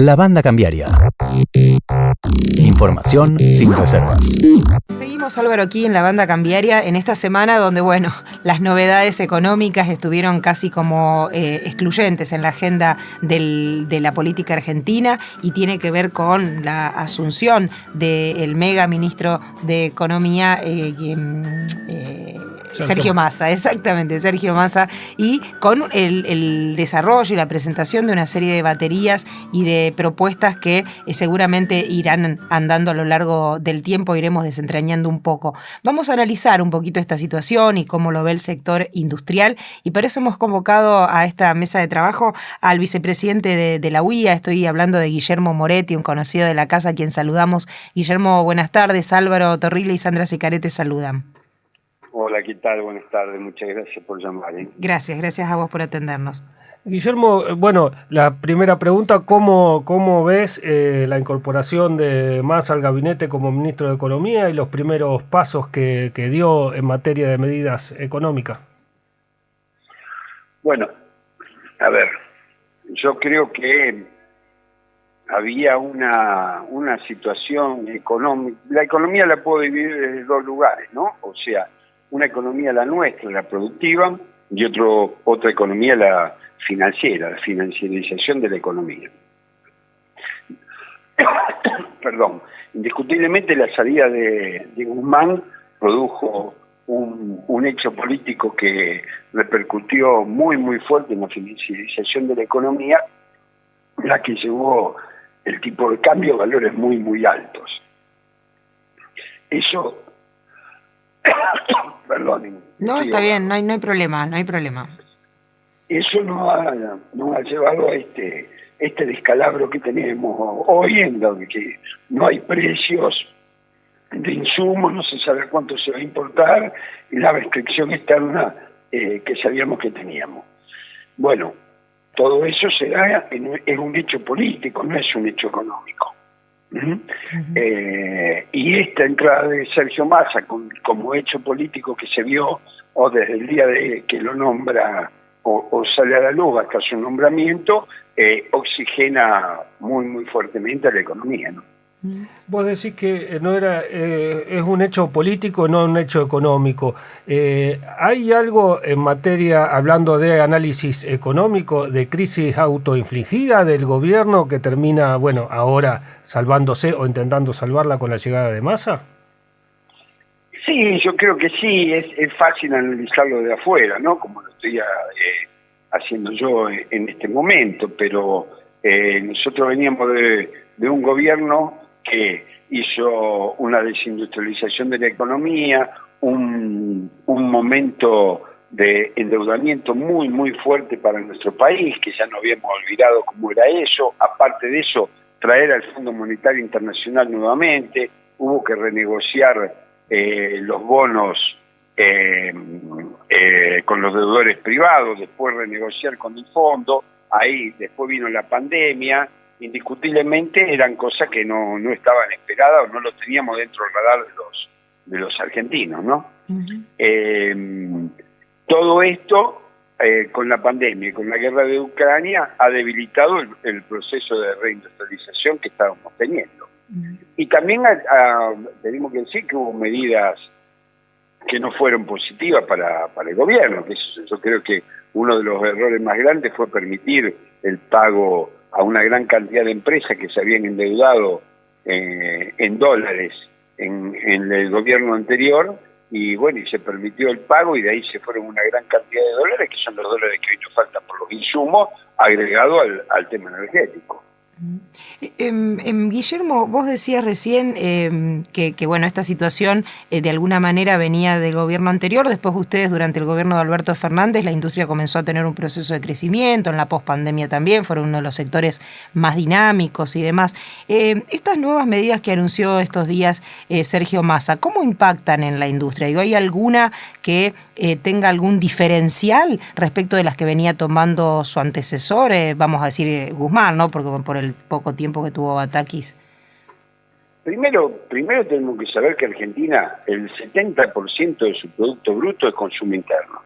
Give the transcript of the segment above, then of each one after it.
La banda cambiaria. Información sin reservas. Seguimos, Álvaro, aquí en la banda cambiaria en esta semana donde, bueno, las novedades económicas estuvieron casi como excluyentes en la agenda de la política argentina y tiene que ver con la asunción del mega ministro de Economía, Sergio Massa, exactamente, Sergio Massa, y con el desarrollo y la presentación de una serie de baterías y de propuestas que seguramente irán andando a lo largo del tiempo, iremos desentrañando un poco. Vamos a analizar un poquito esta situación y cómo lo ve el sector industrial, y por eso hemos convocado a esta mesa de trabajo al vicepresidente de la UIA. Estoy hablando de Guillermo Moretti, un conocido de la casa a quien saludamos. Guillermo, buenas tardes. Álvaro Torrile y Sandra Sicaré te saludan. Hola, ¿qué tal? Buenas tardes, muchas gracias por llamar. Gracias a vos por atendernos. Guillermo, bueno, la primera pregunta, ¿cómo ves la incorporación de Massa al gabinete como ministro de Economía y los primeros pasos que dio en materia de medidas económicas? Bueno, a ver, yo creo que había una situación económica. La economía la puedo dividir desde dos lugares, ¿no? O sea, una economía la nuestra, la productiva, y otra economía la financiera, la financiarización de la economía. Perdón. Indiscutiblemente la salida de Guzmán produjo un hecho político que repercutió muy fuerte en la financiarización de la economía, la que llevó el tipo de cambio a valores muy altos. Eso... Perdón. No, está bien, no hay problema. Eso nos ha llevado a este descalabro que tenemos hoy, en donde no hay precios de insumos, no se sabe cuánto se va a importar, y la restricción externa que sabíamos que teníamos. Bueno, todo eso es un hecho político, no es un hecho económico. Y esta entrada de Sergio Massa como hecho político que se vio o desde el día de que lo nombra o sale a la luz hasta su nombramiento, oxigena muy fuertemente a la economía, ¿no? Vos decís que no es un hecho político, no un hecho económico. ¿Hay algo en materia, hablando de análisis económico, de crisis autoinfligida del gobierno que termina, bueno, ahora salvándose o intentando salvarla con la llegada de Massa? Sí, yo creo que sí, es fácil analizarlo de afuera, ¿no? Como lo estoy haciendo yo en este momento, pero nosotros veníamos de un gobierno que hizo una desindustrialización de la economía, un momento de endeudamiento muy fuerte para nuestro país, que ya no habíamos olvidado cómo era eso. Aparte de eso, traer al Fondo Monetario Internacional nuevamente, hubo que renegociar los bonos con los deudores privados, después renegociar con el fondo, ahí después vino la pandemia. Indiscutiblemente eran cosas que no estaban esperadas o no lo teníamos dentro del radar de los argentinos, ¿no? Todo esto con la pandemia y con la guerra de Ucrania ha debilitado el proceso de reindustrialización que estábamos teniendo. Y también tenemos que decir que hubo medidas que no fueron positivas para el gobierno, que yo creo que uno de los errores más grandes fue permitir el pago a una gran cantidad de empresas que se habían endeudado en dólares en el gobierno anterior, y bueno, y se permitió el pago, y de ahí se fueron una gran cantidad de dólares, que son los dólares que hoy nos faltan por los insumos, agregado al tema energético. Guillermo, vos decías recién que bueno, esta situación de alguna manera venía del gobierno anterior. Después ustedes, durante el gobierno de Alberto Fernández, la industria comenzó a tener un proceso de crecimiento, en la pospandemia también, fueron uno de los sectores más dinámicos y demás. Estas nuevas medidas que anunció estos días Sergio Massa, ¿cómo impactan en la industria? Digo, ¿hay alguna que tenga algún diferencial respecto de las que venía tomando su antecesor, vamos a decir Guzmán, ¿no? Porque por el poco tiempo que tuvo Batakis. Primero tenemos que saber que Argentina, el 70% de su Producto Bruto es consumo interno.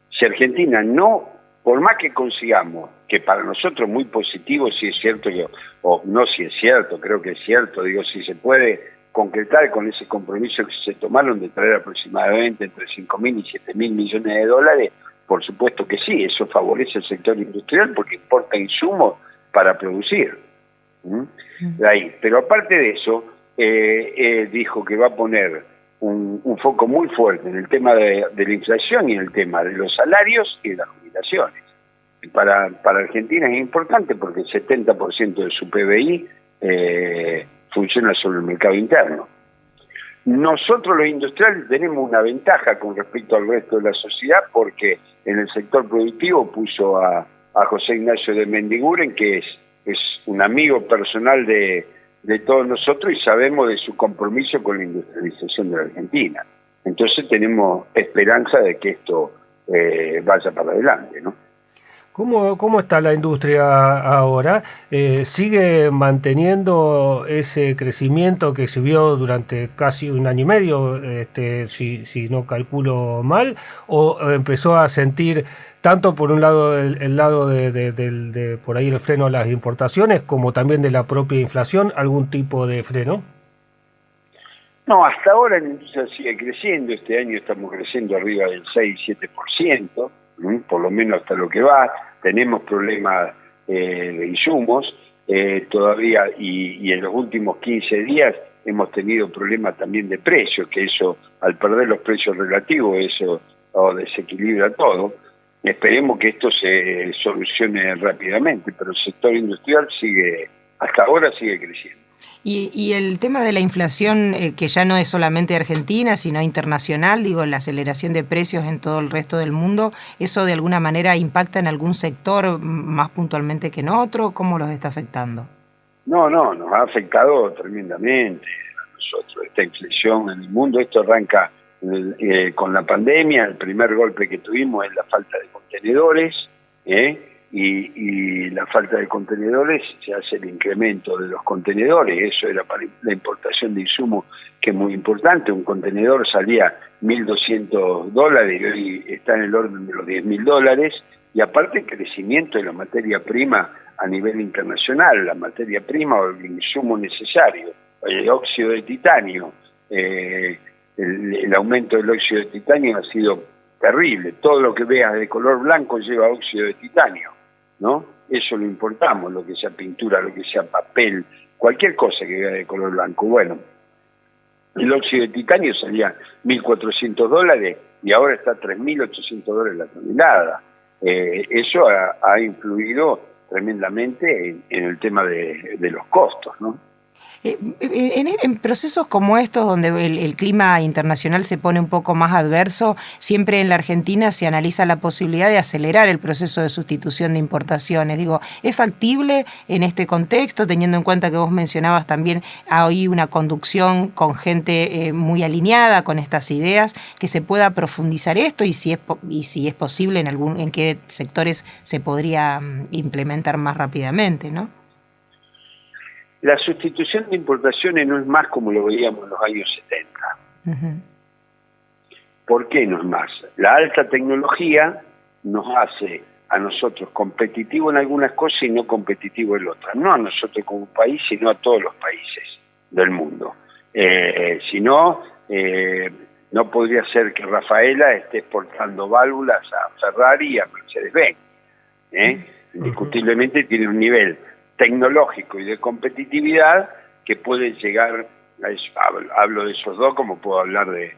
Si Argentina no, por más que consigamos que para nosotros muy positivo, si es cierto, o no si es cierto, creo que es cierto, digo, si se puede concretar con ese compromiso que se tomaron de traer aproximadamente entre 5.000 y 7.000 millones de dólares, por supuesto que sí, eso favorece el sector industrial porque importa insumos para producir. De ahí. Pero aparte de eso, dijo que va a poner un foco muy fuerte en el tema de la inflación y en el tema de los salarios y de las jubilaciones. Para Argentina es importante porque el 70% de su PBI funciona sobre el mercado interno. Nosotros los industriales tenemos una ventaja con respecto al resto de la sociedad porque en el sector productivo puso a José Ignacio de Mendiguren, que es un amigo personal de todos nosotros y sabemos de su compromiso con la industrialización de la Argentina. Entonces tenemos esperanza de que esto vaya para adelante, ¿no? ¿Cómo está la industria ahora? ¿Sigue manteniendo ese crecimiento que se vio durante casi un año y medio, si no calculo mal? ¿O empezó a sentir tanto por un lado el lado de por ahí el freno a las importaciones, como también de la propia inflación, algún tipo de freno? No, hasta ahora la industria sigue creciendo. Este año estamos creciendo arriba del 6-7%, por lo menos hasta lo que va. Tenemos problemas de insumos todavía y en los últimos 15 días hemos tenido problemas también de precios, que eso, al perder los precios relativos, eso desequilibra todo. Esperemos que esto se solucione rápidamente, pero el sector industrial hasta ahora sigue creciendo. Y el tema de la inflación, que ya no es solamente argentina, sino internacional, digo, la aceleración de precios en todo el resto del mundo, ¿eso de alguna manera impacta en algún sector más puntualmente que en otro? ¿Cómo los está afectando? No, nos ha afectado tremendamente a nosotros esta inflación en el mundo. Esto arranca con la pandemia. El primer golpe que tuvimos es la falta de contenedores, y la falta de contenedores se hace el incremento de los contenedores. Eso era para la importación de insumos, que es muy importante. Un contenedor salía $1.200 y hoy está en el orden de los $10.000, y aparte el crecimiento de la materia prima a nivel internacional, la materia prima o el insumo necesario, el óxido de titanio, el aumento del óxido de titanio ha sido terrible. Todo lo que veas de color blanco lleva óxido de titanio, ¿no? Eso lo importamos, lo que sea pintura, lo que sea papel, cualquier cosa que vea de color blanco. Bueno, el óxido de titanio salía $1.400 y ahora está $3.800 la tonelada. Eso ha influido tremendamente en el tema de los costos, ¿no? En procesos como estos, donde el clima internacional se pone un poco más adverso, siempre en la Argentina se analiza la posibilidad de acelerar el proceso de sustitución de importaciones. Digo, ¿es factible en este contexto, teniendo en cuenta que vos mencionabas también hay una conducción con gente muy alineada con estas ideas, que se pueda profundizar esto y si es posible en qué sectores se podría implementar más rápidamente, ¿no? La sustitución de importaciones no es más como lo veíamos en los años 70. Uh-huh. ¿Por qué no es más? La alta tecnología nos hace a nosotros competitivos en algunas cosas y no competitivos en otras. No a nosotros como país, sino a todos los países del mundo. Si no, no podría ser que Rafaela esté exportando válvulas a Ferrari y a Mercedes-Benz. Indiscutiblemente tiene un nivel tecnológico y de competitividad que puede llegar a eso. Hablo de esos dos, como puedo hablar de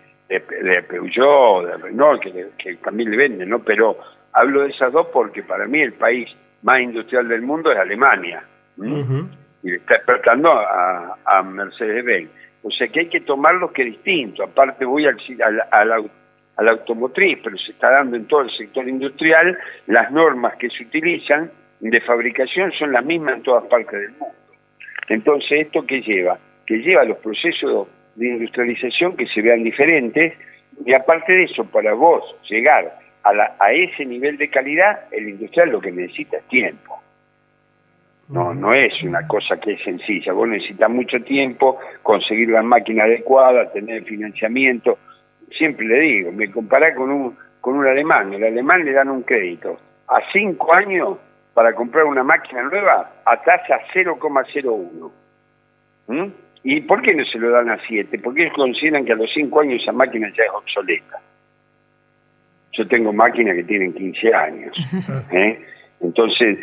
Peugeot, de Renault, que también le venden, ¿no? Pero hablo de esas dos porque para mí el país más industrial del mundo es Alemania. Uh-huh. Y le está despertando a Mercedes-Benz. O sea que hay que tomarlos que es distinto. Aparte voy a la automotriz, pero se está dando en todo el sector industrial. Las normas que se utilizan de fabricación son las mismas en todas partes del mundo. Entonces, ¿esto qué lleva? Que lleva los procesos de industrialización que se vean diferentes, y aparte de eso, para vos llegar a ese nivel de calidad, el industrial lo que necesita es tiempo. No es una cosa que es sencilla. Vos necesitas mucho tiempo, conseguir la máquina adecuada, tener financiamiento. Siempre le digo, me compará con un alemán. El alemán le dan un crédito a 5 años para comprar una máquina nueva a tasa 0,01. ¿Mm? ¿Y por qué no se lo dan a 7? Porque ellos consideran que a los 5 años esa máquina ya es obsoleta. Yo tengo máquinas que tienen 15 años. Entonces,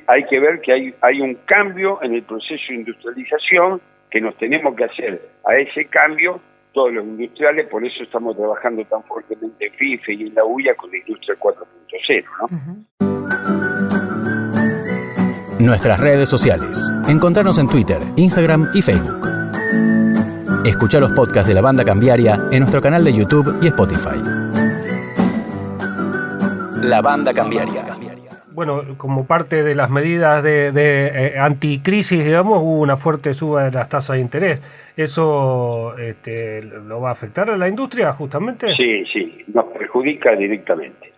hay que ver que hay un cambio en el proceso de industrialización, que nos tenemos que hacer a ese cambio todos los industriales. Por eso estamos trabajando tan fuertemente en FIFE y en la UIA con la industria 4.0, ¿no? Nuestras redes sociales. Encontrarnos en Twitter, Instagram y Facebook. Escuchá los podcasts de La Banda Cambiaria en nuestro canal de YouTube y Spotify. La Banda Cambiaria. Bueno, como parte de las medidas de anticrisis, digamos, hubo una fuerte suba de las tasas de interés. ¿Eso lo va a afectar a la industria, justamente? Sí, nos perjudica directamente.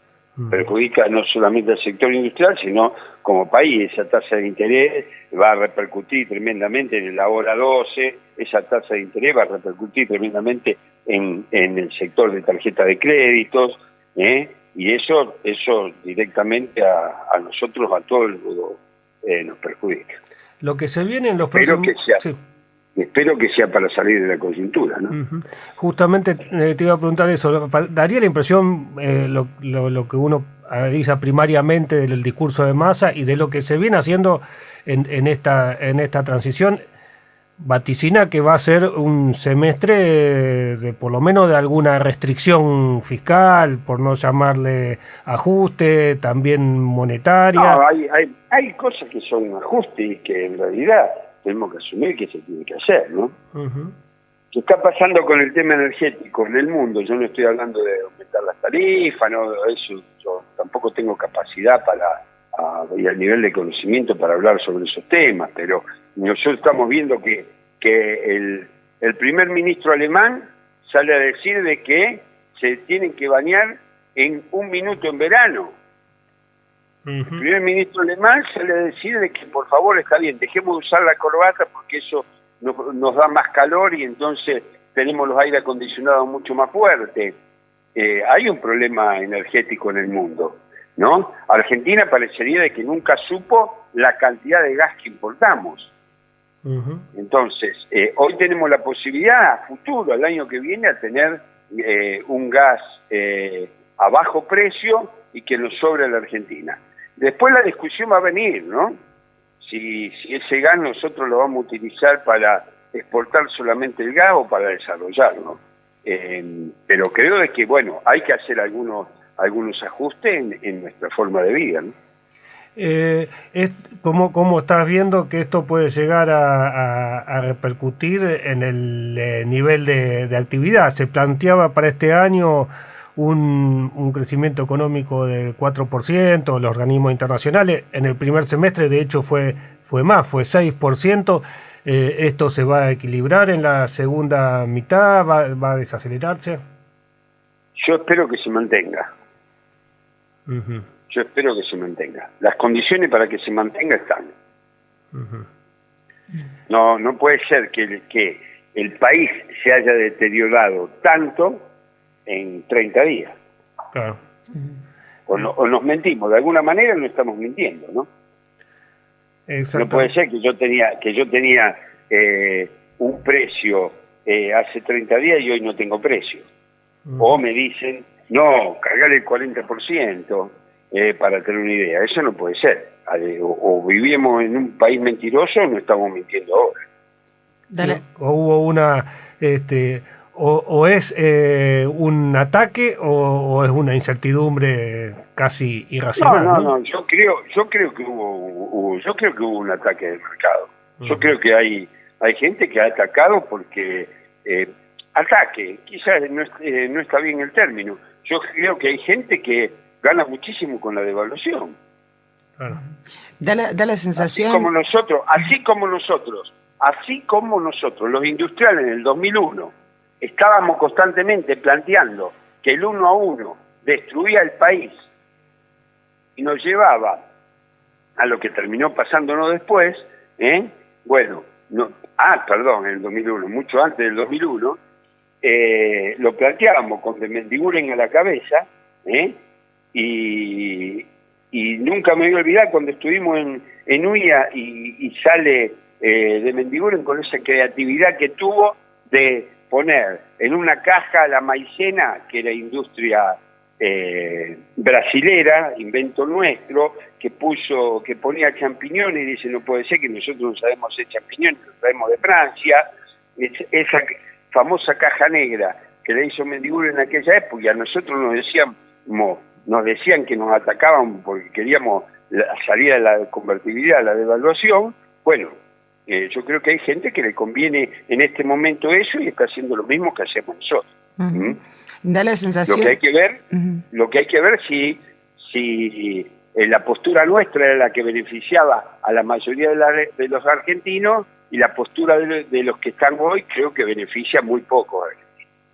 Perjudica no solamente al sector industrial, sino como país. Esa tasa de interés va a repercutir tremendamente en la hora 12, esa tasa de interés va a repercutir tremendamente en el sector de tarjeta de créditos, y eso directamente a nosotros, a todo el mundo, nos perjudica. Lo que se viene en los próximos... Espero que sea para salir de la coyuntura, ¿no? Justamente te iba a preguntar eso. Daría la impresión, lo que uno analiza primariamente del discurso de Massa y de lo que se viene haciendo en esta transición, vaticina que va a ser un semestre de por lo menos de alguna restricción fiscal, por no llamarle ajuste, también monetaria. No, hay cosas que son ajustes y que en realidad tenemos que asumir que se tiene que hacer, ¿no? ¿Qué está pasando con el tema energético en el mundo? Yo no estoy hablando de aumentar las tarifas, no, eso, yo tampoco tengo capacidad y el nivel de conocimiento para hablar sobre esos temas, pero nosotros estamos viendo que el primer ministro alemán sale a decir de que se tienen que bañar en 1 minuto en verano. El primer ministro alemán sale a decir de que por favor está bien, dejemos de usar la corbata porque eso nos da más calor y entonces tenemos los aire acondicionados mucho más fuertes. Hay un problema energético en el mundo, ¿no? Argentina parecería de que nunca supo la cantidad de gas que importamos. Entonces, hoy tenemos la posibilidad, a futuro, el año que viene, a tener un gas a bajo precio y que nos sobre a la Argentina. Después la discusión va a venir, ¿no? Si ese gas nosotros lo vamos a utilizar para exportar solamente el gas o para desarrollarlo. Pero creo de que, bueno, hay que hacer algunos ajustes en nuestra forma de vida, ¿no? ¿Cómo estás viendo que esto puede llegar a repercutir en el nivel de actividad? Se planteaba para este año un crecimiento económico del 4%, los organismos internacionales. En el primer semestre, de hecho, fue más, fue 6%. ¿Esto se va a equilibrar en la segunda mitad? ¿Va a desacelerarse? Yo espero que se mantenga. Yo espero que se mantenga. Las condiciones para que se mantenga están. No puede ser que el país se haya deteriorado tanto en 30 días. Claro. O nos mentimos, de alguna manera no estamos mintiendo, ¿no? No puede ser que yo tenía un precio hace 30 días y hoy no tengo precio. O me dicen, no, cargar el 40%. Para tener una idea, eso no puede ser. O vivimos en un país mentiroso o no estamos mintiendo ahora. Dale. O hubo una o es un ataque o es una incertidumbre casi irracional. No, yo creo que hubo un ataque del mercado. Yo creo que hay gente que ha atacado porque ataque, quizás no está bien el término. Yo creo que hay gente que gana muchísimo con la devaluación. Claro. Da la sensación... Así como nosotros, los industriales en el 2001, estábamos constantemente planteando que el 1 a 1 destruía el país y nos llevaba a lo que terminó pasándonos después, en el 2001, mucho antes del 2001, lo planteábamos con de Mendiguren a la cabeza, y Y nunca me voy a olvidar cuando estuvimos en UIA y sale de Mendiguren con esa creatividad que tuvo de poner en una caja la maicena, que era industria brasilera, invento nuestro, que ponía champiñones, y dice, no puede ser que nosotros no sabemos hacer champiñones, los traemos de Francia. Esa famosa caja negra que le hizo Mendiguren en aquella época, y a nosotros nos decían que nos atacaban porque queríamos salir a la convertibilidad, a la devaluación. Bueno, yo creo que hay gente que le conviene en este momento eso y está haciendo lo mismo que hacemos nosotros. Uh-huh. Da la sensación... Lo que hay que ver si la postura nuestra era la que beneficiaba a la mayoría de los argentinos, y la postura de los que están hoy creo que beneficia muy poco a Argentina.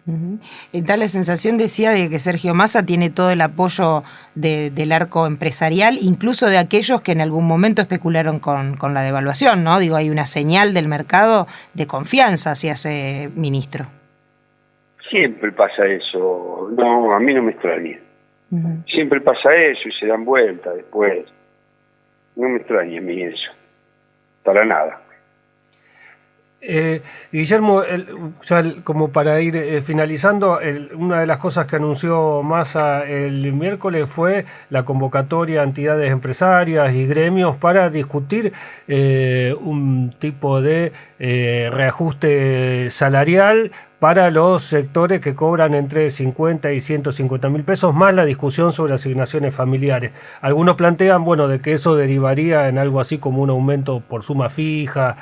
Uh-huh. Da la sensación, decía, de que Sergio Massa tiene todo el apoyo del arco empresarial, incluso de aquellos que en algún momento especularon con la devaluación, ¿no? Digo, hay una señal del mercado de confianza hacia ese ministro. Siempre pasa eso. No, a mí no me extraña. Uh-huh. Siempre pasa eso y se dan vueltas después. No me extraña a mí eso. Para nada. Guillermo, ya como para ir finalizando, una de las cosas que anunció Massa el miércoles fue la convocatoria a entidades empresarias y gremios para discutir un tipo de reajuste salarial para los sectores que cobran entre 50 y 150 mil pesos, más la discusión sobre asignaciones familiares. Algunos plantean, bueno, de que eso derivaría en algo así como un aumento por suma fija.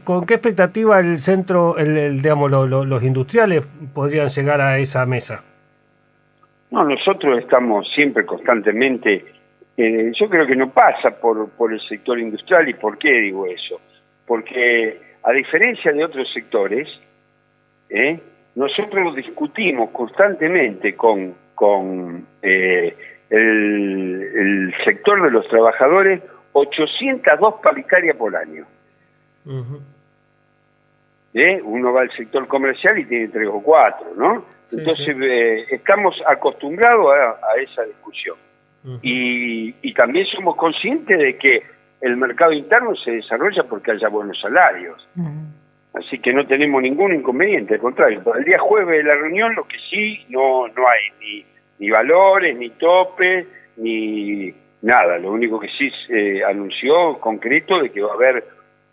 ¿Con qué expectativa el centro, digamos, los industriales podrían llegar a esa mesa? No, nosotros estamos siempre constantemente, yo creo que no pasa por el sector industrial. ¿Y por qué digo eso? Porque a diferencia de otros sectores, nosotros discutimos constantemente con el sector de los trabajadores 802 paritarias por año. Uh-huh. Uno va al sector comercial y tiene 3 o 4, ¿no? Sí, entonces sí. Estamos acostumbrados a esa discusión. Uh-huh. Y también somos conscientes de que el mercado interno se desarrolla porque haya buenos salarios. Uh-huh. Así que no tenemos ningún inconveniente, al contrario. Para el día jueves de la reunión, lo que sí no hay ni valores, ni topes, ni nada. Lo único que sí se anunció concreto de que va a haber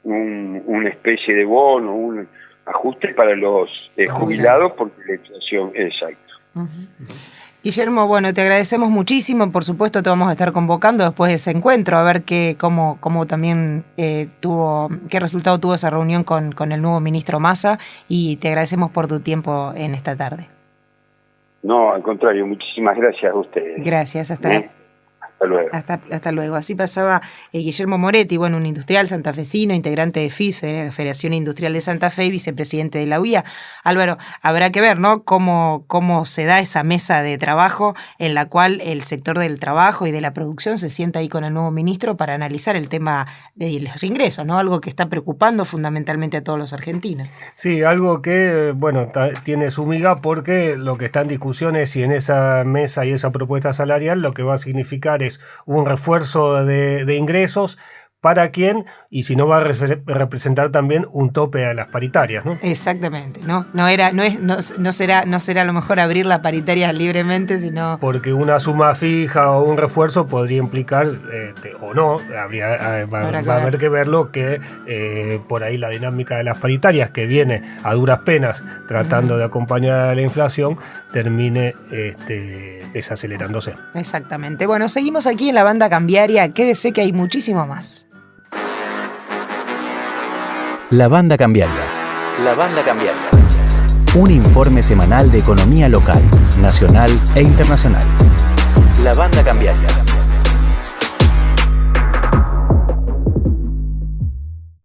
una especie de bono, un ajuste para los jubilados, porque la inflación, exacto. Uh-huh. Guillermo, bueno, te agradecemos muchísimo. Por supuesto, te vamos a estar convocando después de ese encuentro, a ver cómo también qué resultado tuvo esa reunión con el nuevo ministro Massa, y te agradecemos por tu tiempo en esta tarde. No, al contrario, muchísimas gracias a ustedes. Gracias, hasta luego. Hasta luego. Así pasaba Guillermo Moretti, bueno, un industrial santafesino, integrante de FIF, Federación Industrial de Santa Fe, y vicepresidente de la UIA. Álvaro, habrá que ver, ¿no?, cómo se da esa mesa de trabajo en la cual el sector del trabajo y de la producción se sienta ahí con el nuevo ministro para analizar el tema de los ingresos, ¿no? Algo que está preocupando fundamentalmente a todos los argentinos. Sí, algo que, bueno, tiene su miga, porque lo que está en discusión es si en esa mesa y esa propuesta salarial lo que va a significar es un refuerzo de ingresos para quién, y si no va a representar también un tope a las paritarias, ¿no? Exactamente, no será a lo mejor abrir las paritarias libremente, sino porque una suma fija o un refuerzo podría implicar o no, va a haber que verlo, que por ahí la dinámica de las paritarias, que viene a duras penas tratando de acompañar a la inflación, termine desacelerándose. Exactamente. Bueno, seguimos aquí en la Banda Cambiaria. Quédese que hay muchísimo más. La Banda Cambiaria. La Banda Cambiaria. Un informe semanal de economía local, nacional e internacional. La Banda Cambiaria.